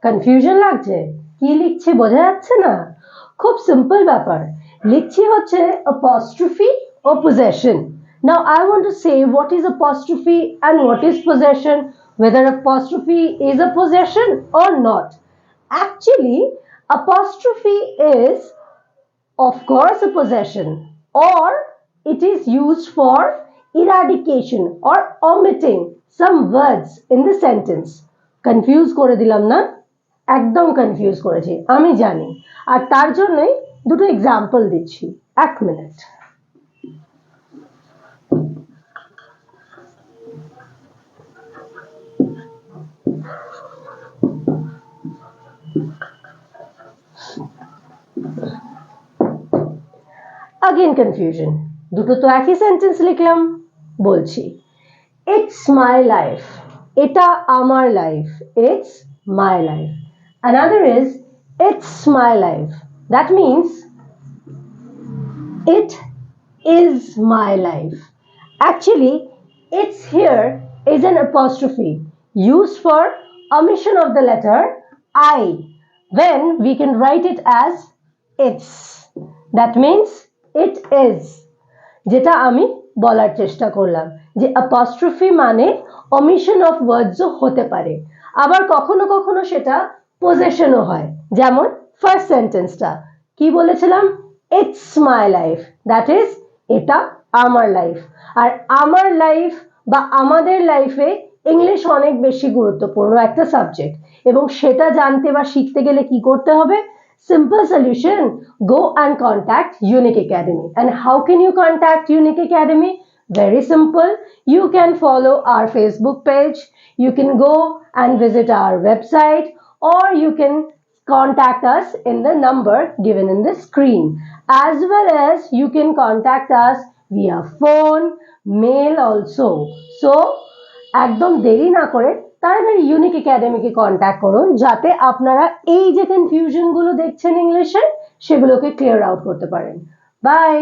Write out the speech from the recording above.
Confusion লাগছে? কি লিখছি বোঝা যাচ্ছে না? খুব সিম্পল ব্যাপার, লিখছি হচ্ছে apostrophe or possession. Now I want to say what is apostrophe and what is possession, whether apostrophe is a possession or not. Actually, apostrophe is of course a possession, or it is used for eradication or omitting some words in the sentence. Confuse করে দিলাম না? একদম confuse করেছি আমি জানি, আর তার জন্যই দুটো এক্সাম্পল দিচ্ছি। এক মিনিট। Again confusion, দুটো তো একই সেন্টেন্স লিখলাম। বলছি it's my life, এটা আমার life, it's my life. Another is it's my life, that means it is my life. Actually, it's here is an apostrophe used for omission of the letter I, when we can write it as it's. That means it is, যেটা আমি বলার চেষ্টা করলাম যে apostrophe মানে omission of words ও হতে পারে, আবার কখনো কখনো সেটা possession ও হয়। যেমন ফার্স্ট সেন্টেন্সটা কি বলেছিলাম? it's my life, that is এটা আমার লাইফ। আর আমার লাইফ বা আমাদের লাইফে ইংলিশ অনেক বেশি গুরুত্বপূর্ণ একটা সাবজেক্ট, এবং সেটা জানতে বা শিখতে গেলে কি করতে হবে? Simple solution, go and contact Unique Academy. And how can you contact Unique Academy? Very simple. You can follow our Facebook page, you can go and visit our website, or you can contact us in the number given in the screen, as well as you can contact us via phone, mail also. So একদম দেরি না করে তাড়াতাড়ি unique একাডেমিকে contact করুন, যাতে আপনারা এই যে কনফিউশন গুলো দেখছেন ইংলিশে সেগুলোকে ক্লিয়ার আউট করতে পারেন। বাই।